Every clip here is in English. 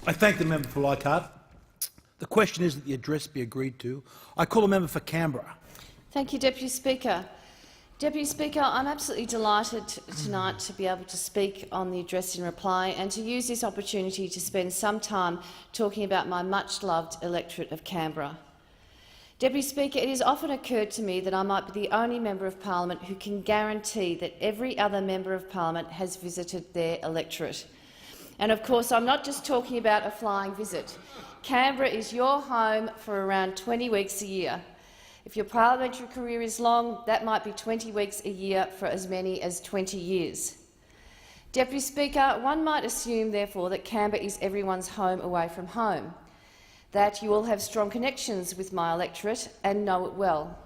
I thank the member for Leichhardt. The question is that the address be agreed to. I call the member for Canberra. Thank you, Deputy Speaker. Deputy Speaker, I'm absolutely delighted tonight to be able to speak on the address in reply and to use this opportunity to spend some time talking about my much-loved electorate of Canberra. Deputy Speaker, it has often occurred to me that I might be the only member of parliament who can guarantee that every other member of parliament has visited their electorate. And of course, I'm not just talking about a flying visit. Canberra is your home for around 20 weeks a year. If your parliamentary career is long, that might be 20 weeks a year for as many as 20 years. Deputy Speaker, one might assume, therefore, that Canberra is everyone's home away from home, that you all have strong connections with my electorate and know it well.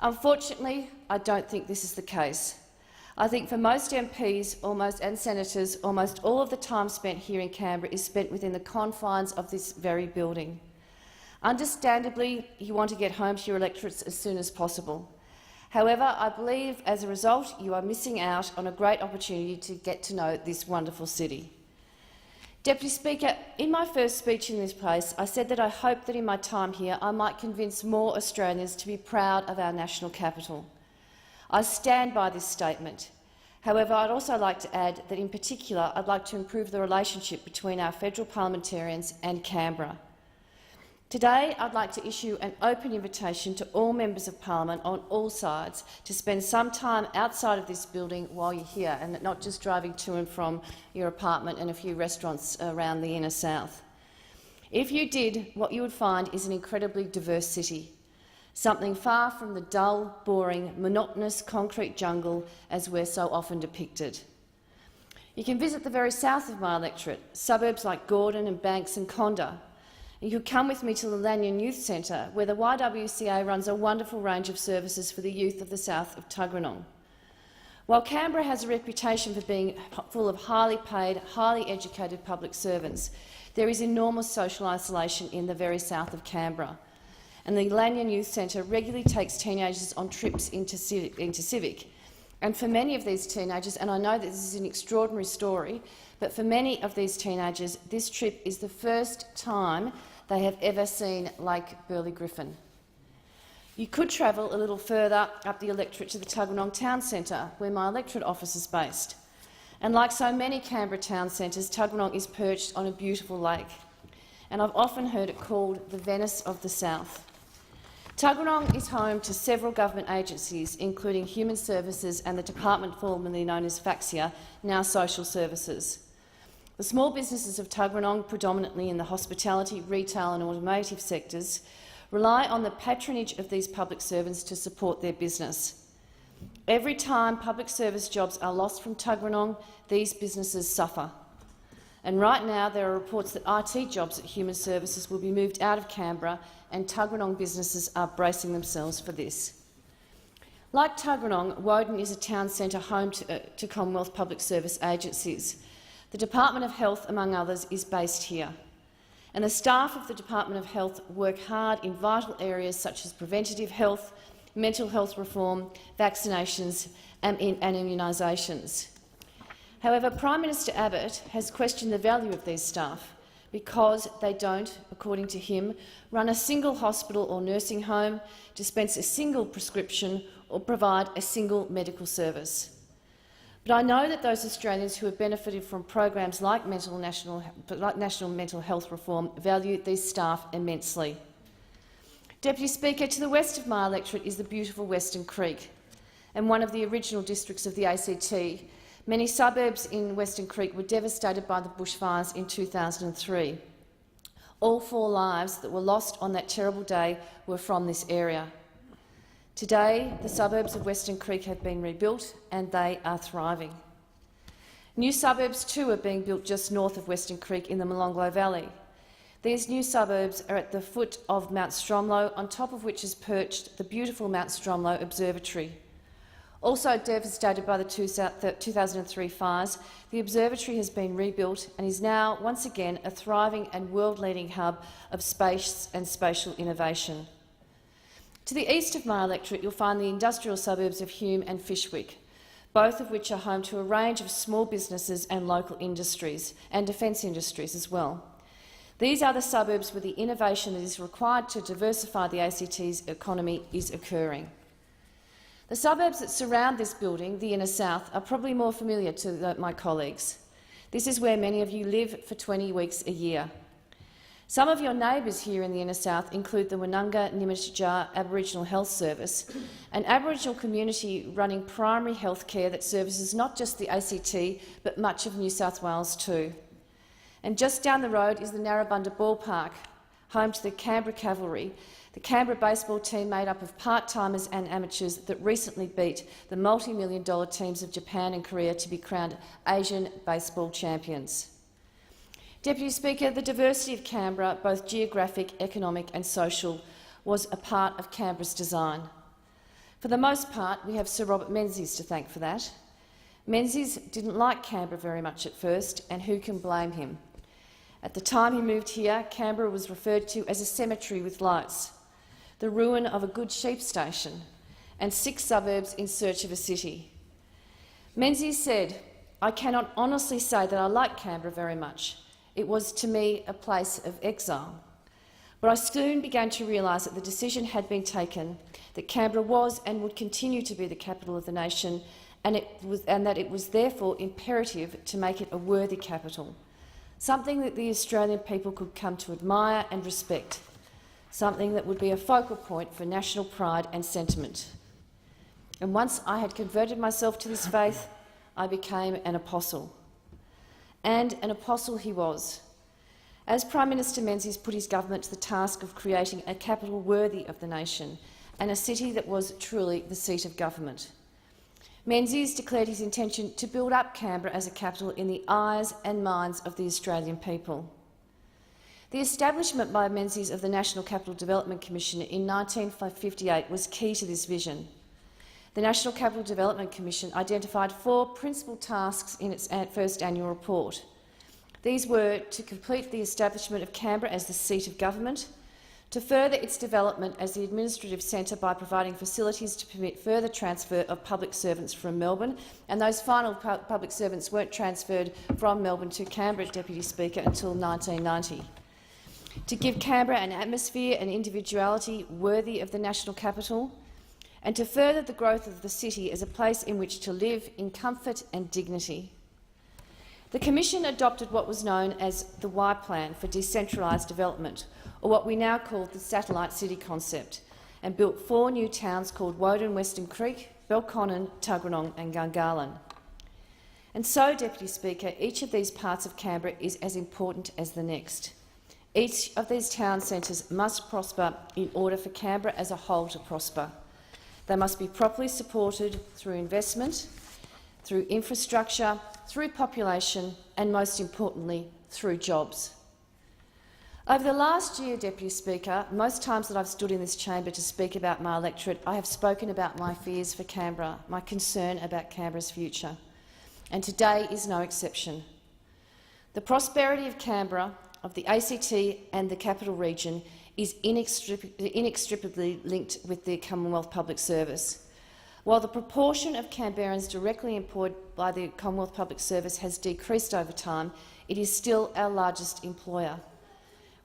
Unfortunately, I don't think this is the case. I think for most MPs and senators, almost all of the time spent here in Canberra is spent within the confines of this very building. Understandably, you want to get home to your electorates as soon as possible. However, I believe as a result you are missing out on a great opportunity to get to know this wonderful city. Deputy Speaker, in my first speech in this place, I said that I hoped that in my time here I might convince more Australians to be proud of our national capital. I stand by this statement. However, I'd also like to add that in particular I'd like to improve the relationship between our federal parliamentarians and Canberra. Today, I'd like to issue an open invitation to all members of parliament on all sides to spend some time outside of this building while you're here and not just driving to and from your apartment and a few restaurants around the inner south. If you did, what you would find is an incredibly diverse city, something far from the dull, boring, monotonous concrete jungle as we're so often depicted. You can visit the very south of my electorate, suburbs like Gordon and Banks and Conda. You could come with me to the Lanyon Youth Centre, where the YWCA runs a wonderful range of services for the youth of the south of Tuggeranong. While Canberra has a reputation for being full of highly paid, highly educated public servants, there is enormous social isolation in the very south of Canberra, and the Lanyon Youth Centre regularly takes teenagers on trips into Civic. And for many of these teenagers, and I know that this is an extraordinary story, but for many of these teenagers, this trip is the first time they have ever seen Lake Burley Griffin. You could travel a little further up the electorate to the Tuggeranong Town Centre, where my electorate office is based. And like so many Canberra town centres, Tuggeranong is perched on a beautiful lake, and I've often heard it called the Venice of the South. Tuggeranong is home to several government agencies, including Human Services and the department formerly known as FAXIA, now Social Services. The small businesses of Tuggeranong, predominantly in the hospitality, retail and automotive sectors, rely on the patronage of these public servants to support their business. Every time public service jobs are lost from Tuggeranong, these businesses suffer. And right now there are reports that IT jobs at Human Services will be moved out of Canberra, and Tuggeranong businesses are bracing themselves for this. Like Tuggeranong, Woden is a town centre home to Commonwealth Public Service agencies. The Department of Health, among others, is based here, and the staff of the Department of Health work hard in vital areas such as preventative health, mental health reform, vaccinations and immunisations. However, Prime Minister Abbott has questioned the value of these staff because they don't, according to him, run a single hospital or nursing home, dispense a single prescription or provide a single medical service. But I know that those Australians who have benefited from programs like national mental health reform value these staff immensely. Deputy Speaker, to the west of my electorate is the beautiful Western Creek, and one of the original districts of the ACT. Many suburbs in Western Creek were devastated by the bushfires in 2003. All 4 lives that were lost on that terrible day were from this area. Today, the suburbs of Western Creek have been rebuilt and they are thriving. New suburbs too are being built just north of Western Creek in the Molonglo Valley. These new suburbs are at the foot of Mount Stromlo, on top of which is perched the beautiful Mount Stromlo Observatory. Also devastated by the 2003 fires, the observatory has been rebuilt and is now once again a thriving and world-leading hub of space and spatial innovation. To the east of my electorate, you'll find the industrial suburbs of Hume and Fyshwick, both of which are home to a range of small businesses and local industries, and defence industries as well. These are the suburbs where the innovation that is required to diversify the ACT's economy is occurring. The suburbs that surround this building, the inner south, are probably more familiar to my colleagues. This is where many of you live for 20 weeks a year. Some of your neighbours here in the inner south include the Woonunga Nimitjah Aboriginal Health Service, an Aboriginal community running primary health care that services not just the ACT but much of New South Wales too. And just down the road is the Narrabundah Ballpark, home to the Canberra Cavalry, the Canberra baseball team made up of part-timers and amateurs that recently beat the multi-million-dollar teams of Japan and Korea to be crowned Asian baseball champions. Deputy Speaker, the diversity of Canberra, both geographic, economic and social, was a part of Canberra's design. For the most part, we have Sir Robert Menzies to thank for that. Menzies didn't like Canberra very much at first, and who can blame him? At the time he moved here, Canberra was referred to as a cemetery with lights, the ruin of a good sheep station, and 6 suburbs in search of a city. Menzies said, "I cannot honestly say that I like Canberra very much. It was to me a place of exile. But I soon began to realise that the decision had been taken, that Canberra was and would continue to be the capital of the nation, and that it was therefore imperative to make it a worthy capital, something that the Australian people could come to admire and respect, something that would be a focal point for national pride and sentiment. And once I had converted myself to this faith, I became an apostle." And an apostle he was. As Prime Minister Menzies put his government to the task of creating a capital worthy of the nation and a city that was truly the seat of government. Menzies declared his intention to build up Canberra as a capital in the eyes and minds of the Australian people. The establishment by Menzies of the National Capital Development Commission in 1958 was key to this vision. The National Capital Development Commission identified 4 principal tasks in its first annual report. These were to complete the establishment of Canberra as the seat of government, to further its development as the administrative centre by providing facilities to permit further transfer of public servants from Melbourne, and those final public servants weren't transferred from Melbourne to Canberra, Deputy Speaker, until 1990. To give Canberra an atmosphere and individuality worthy of the national capital, and to further the growth of the city as a place in which to live in comfort and dignity. The Commission adopted what was known as the Y Plan for Decentralised Development, or what we now call the Satellite City concept, and built 4 new towns called Woden Western Creek, Belconnen, Tuggeranong and Gungahlin. And so, Deputy Speaker, each of these parts of Canberra is as important as the next. Each of these town centres must prosper in order for Canberra as a whole to prosper. They must be properly supported through investment, through infrastructure, through population and, most importantly, through jobs. Over the last year, Deputy Speaker, most times that I've stood in this chamber to speak about my electorate, I have spoken about my fears for Canberra, my concern about Canberra's future, and today is no exception. The prosperity of Canberra, of the ACT and the Capital Region is inextricably linked with the Commonwealth Public Service. While the proportion of Canberrans directly employed by the Commonwealth Public Service has decreased over time, it is still our largest employer.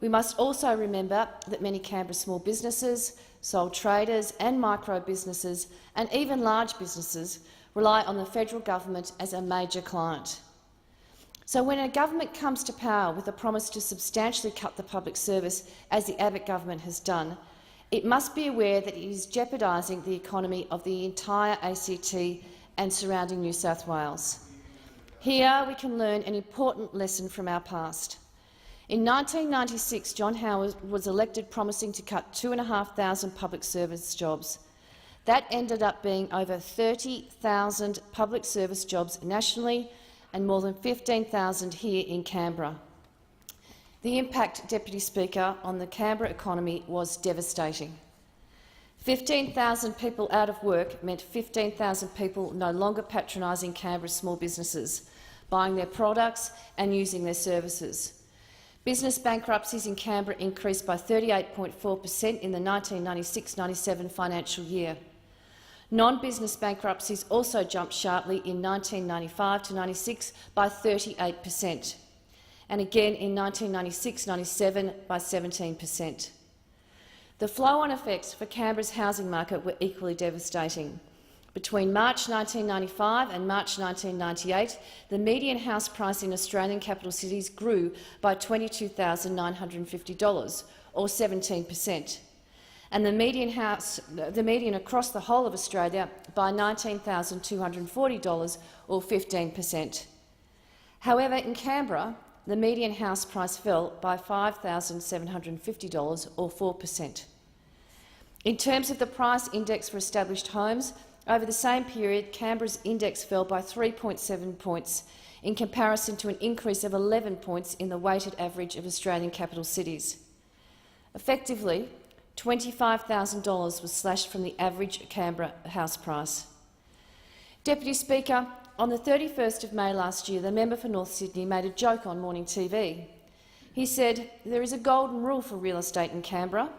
We must also remember that many Canberra small businesses, sole traders and micro businesses, and even large businesses, rely on the federal government as a major client. So when a government comes to power with a promise to substantially cut the public service, as the Abbott government has done, it must be aware that it is jeopardising the economy of the entire ACT and surrounding New South Wales. Here we can learn an important lesson from our past. In 1996, John Howard was elected promising to cut 2,500 public service jobs. That ended up being over 30,000 public service jobs nationally and more than 15,000 here in Canberra. The impact, Deputy Speaker, on the Canberra economy was devastating. 15,000 people out of work meant 15,000 people no longer patronising Canberra's small businesses, buying their products and using their services. Business bankruptcies in Canberra increased by 38.4% in the 1996-97 financial year. Non-business bankruptcies also jumped sharply in 1995 to 96 by 38%. and again in 1996-97 by 17%. The flow-on effects for Canberra's housing market were equally devastating. Between March 1995 and March 1998, the median house price in Australian capital cities grew by $22,950, or 17%, and the median across the whole of Australia by $19,240, or 15%. However, in Canberra, the median house price fell by $5,750, or 4%. In terms of the price index for established homes, over the same period, Canberra's index fell by 3.7 points in comparison to an increase of 11 points in the weighted average of Australian capital cities. Effectively, $25,000 was slashed from the average Canberra house price. Deputy Speaker, on the 31st of May last year, the member for North Sydney made a joke on morning TV. He said, "There is a golden rule for real estate in Canberra.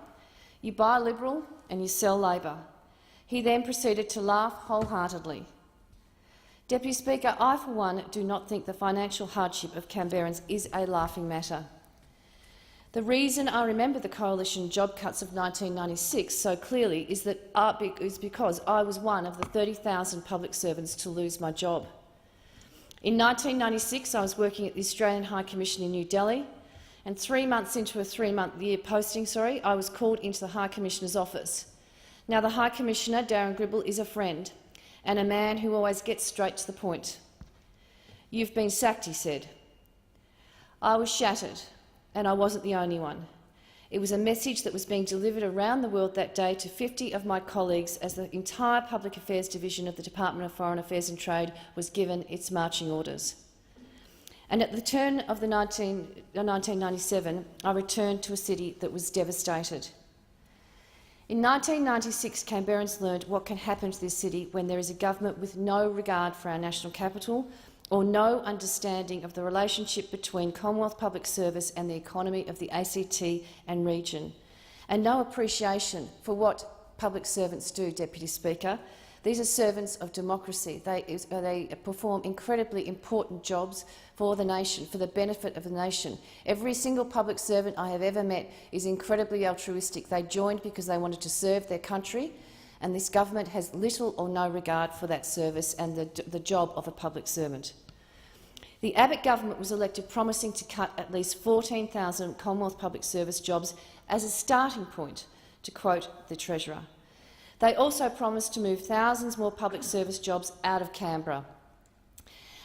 You buy Liberal and you sell Labor." He then proceeded to laugh wholeheartedly. Deputy Speaker, I for one do not think the financial hardship of Canberrans is a laughing matter. The reason I remember the coalition job cuts of 1996 so clearly is because I was one of the 30,000 public servants to lose my job. In 1996, I was working at the Australian High Commission in New Delhi, and 3 months into a 3-month-year posting, I was called into the High Commissioner's office. Now, the High Commissioner, Darren Gribble, is a friend and a man who always gets straight to the point. "You've been sacked," he said. I was shattered, and I wasn't the only one. It was a message that was being delivered around the world that day to 50 of my colleagues as the entire Public Affairs Division of the Department of Foreign Affairs and Trade was given its marching orders. And at the turn of 1997, I returned to a city that was devastated. In 1996, Canberrans learned what can happen to this city when there is a government with no regard for our national capital or no understanding of the relationship between Commonwealth Public Service and the economy of the ACT and region, and no appreciation for what public servants do, Deputy Speaker. These are servants of democracy. They perform incredibly important jobs for the nation, for the benefit of the nation. Every single public servant I have ever met is incredibly altruistic. They joined because they wanted to serve their country, and this government has little or no regard for that service and the job of a public servant. The Abbott government was elected promising to cut at least 14,000 Commonwealth Public Service jobs as a starting point, to quote the Treasurer. They also promised to move thousands more public service jobs out of Canberra.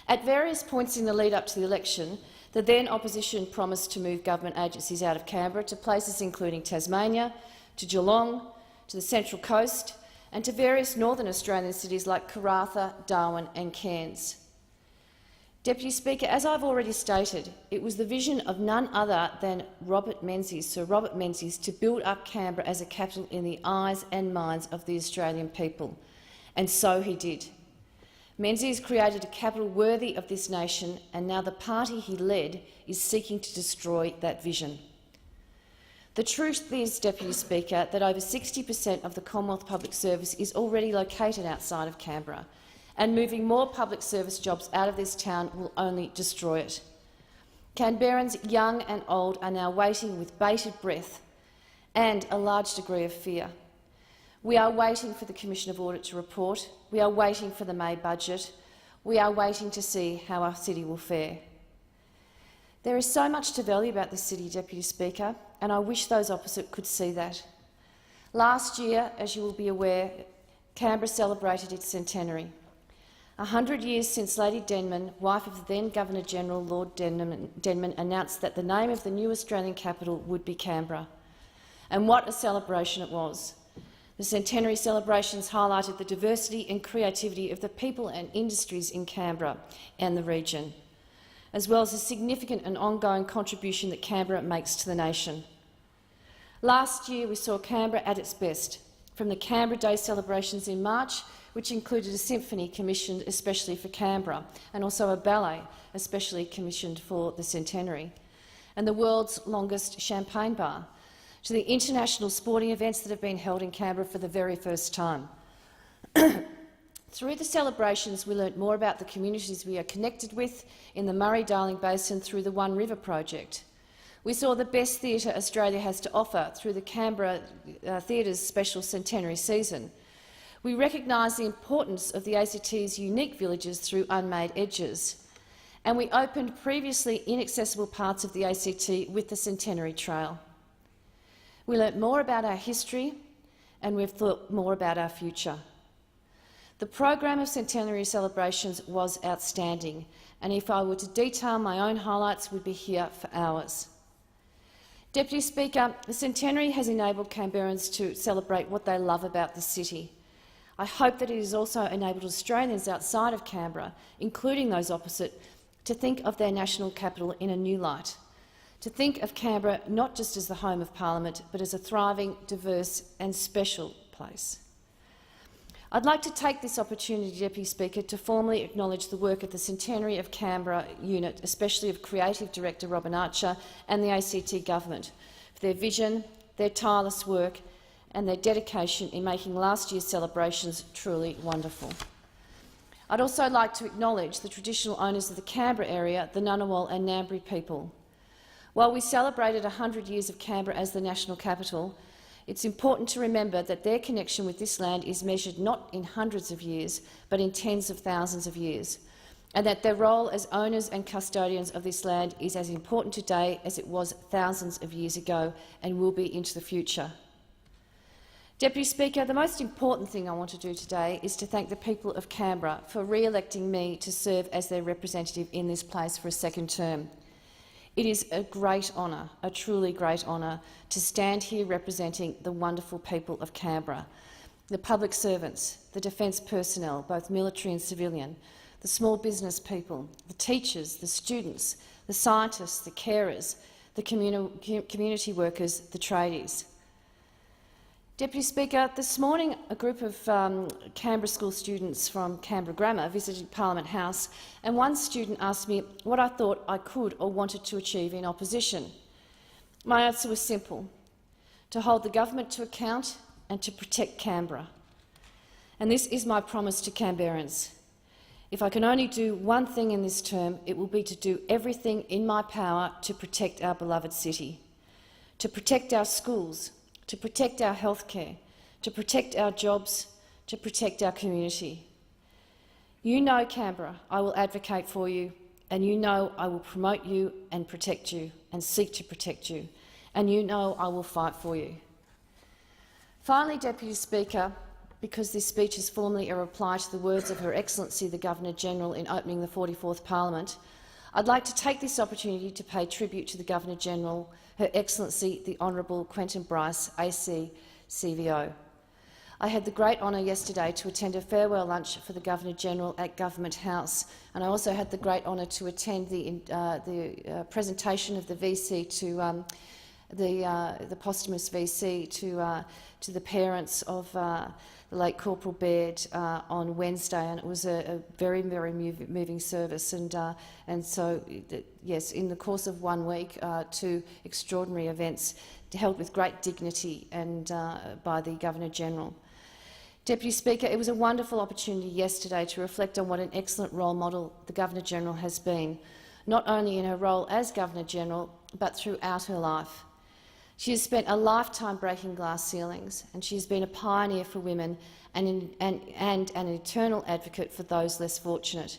At various points in the lead-up to the election, the then opposition promised to move government agencies out of Canberra to places including Tasmania, to Geelong, to the Central Coast and to various northern Australian cities like Karratha, Darwin and Cairns. Deputy Speaker, as I've already stated, it was the vision of none other than Sir Robert Menzies, to build up Canberra as a capital in the eyes and minds of the Australian people, and so he did. Menzies created a capital worthy of this nation, and now the party he led is seeking to destroy that vision. The truth is, Deputy Speaker, that over 60% of the Commonwealth Public Service is already located outside of Canberra, and moving more public service jobs out of this town will only destroy it. Canberrans, young and old, are now waiting with bated breath and a large degree of fear. We are waiting for the Commission of Audit to report. We are waiting for the May budget. We are waiting to see how our city will fare. There is so much to value about this city, Deputy Speaker, and I wish those opposite could see that. Last year, as you will be aware, Canberra celebrated its centenary. 100 years since Lady Denman, wife of the then Governor-General Lord Denman, announced that the name of the new Australian capital would be Canberra. And what a celebration it was. The centenary celebrations highlighted the diversity and creativity of the people and industries in Canberra and the region, as well as the significant and ongoing contribution that Canberra makes to the nation. Last year we saw Canberra at its best, from the Canberra Day celebrations in March, which included a symphony commissioned especially for Canberra, and also a ballet especially commissioned for the centenary, and the world's longest champagne bar, to the international sporting events that have been held in Canberra for the very first time. Through the celebrations, we learnt more about the communities we are connected with in the Murray-Darling Basin through the One River project. We saw the best theatre Australia has to offer through the Canberra Theatre's special centenary season. We recognised the importance of the ACT's unique villages through Unmade Edges. And we opened previously inaccessible parts of the ACT with the Centenary Trail. We learnt more about our history, and we've thought more about our future. The program of centenary celebrations was outstanding, and if I were to detail my own highlights, we'd be here for hours. Deputy Speaker, the centenary has enabled Canberrans to celebrate what they love about the city. I hope that it has also enabled Australians outside of Canberra, including those opposite, to think of their national capital in a new light, to think of Canberra not just as the home of Parliament, but as a thriving, diverse and special place. I'd like to take this opportunity, Deputy Speaker, to formally acknowledge the work of the Centenary of Canberra unit, especially of Creative Director Robin Archer and the ACT Government, for their vision, their tireless work and their dedication in making last year's celebrations truly wonderful. I'd also like to acknowledge the traditional owners of the Canberra area, the Ngunnawal and Ngambri people. While we celebrated 100 years of Canberra as the national capital, it's important to remember that their connection with this land is measured not in hundreds of years, but in tens of thousands of years, and that their role as owners and custodians of this land is as important today as it was thousands of years ago and will be into the future. Deputy Speaker, the most important thing I want to do today is to thank the people of Canberra for re-electing me to serve as their representative in this place for a second term. It is a great honour, a truly great honour, to stand here representing the wonderful people of Canberra, the public servants, the defence personnel, both military and civilian, the small business people, the teachers, the students, the scientists, the carers, the community workers, the tradies. Deputy Speaker, this morning a group of Canberra school students from Canberra Grammar visited Parliament House, and one student asked me what I thought I could or wanted to achieve in opposition. My answer was simple: to hold the government to account and to protect Canberra. And this is my promise to Canberrans. If I can only do one thing in this term, it will be to do everything in my power to protect our beloved city, to protect our schools, to protect our healthcare, to protect our jobs, to protect our community. You know, Canberra, I will advocate for you, and you know I will promote you and protect you and seek to protect you, and you know I will fight for you. Finally, Deputy Speaker, because this speech is formally a reply to the words of Her Excellency the Governor-General in opening the 44th Parliament, I'd like to take this opportunity to pay tribute to the Governor-General, Her Excellency the Honourable Quentin Bryce, AC, CVO. I had the great honour yesterday to attend a farewell lunch for the Governor-General at Government House, and I also had the great honour to attend the presentation of the VC to the posthumous VC to the parents of the late Corporal Baird on Wednesday, and it was a very, very moving service. And so, yes, in the course of 1 week, 2 extraordinary events held with great dignity and by the Governor-General. Deputy Speaker, it was a wonderful opportunity yesterday to reflect on what an excellent role model the Governor-General has been, not only in her role as Governor-General, but throughout her life. She has spent a lifetime breaking glass ceilings, and she has been a pioneer for women and an eternal advocate for those less fortunate.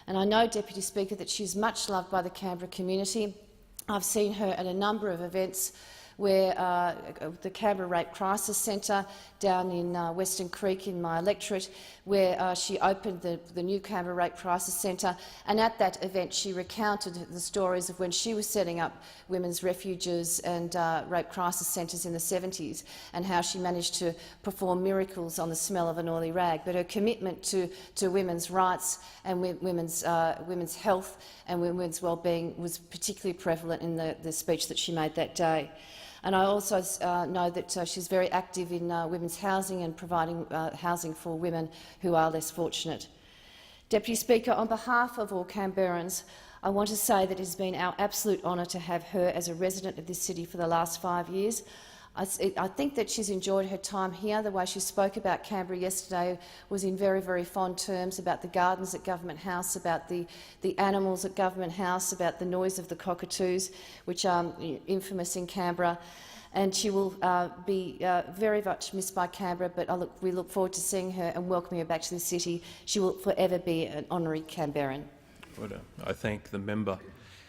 And I know, Deputy Speaker, that she is much loved by the Canberra community. I've seen her at a number of events where the Canberra Rape Crisis Centre down in Western Creek in my electorate, where she opened the new Canberra Rape Crisis Centre, and at that event she recounted the stories of when she was setting up women's refuges and rape crisis centres in the 70s, and how she managed to perform miracles on the smell of an oily rag. But her commitment to women's rights and women's health and women's well-being was particularly prevalent in the speech that she made that day. And I also know that she's very active in women's housing and providing housing for women who are less fortunate. Deputy Speaker, on behalf of all Canberrans, I want to say that it has been our absolute honour to have her as a resident of this city for the last 5 years. I think that she's enjoyed her time here. The way she spoke about Canberra yesterday was in very, very fond terms about the gardens at Government House, about the animals at Government House, about the noise of the cockatoos, which are infamous in Canberra. And she will be very much missed by Canberra, but we look forward to seeing her and welcoming her back to the city. She will forever be an honorary Canberran. Order. I thank the member.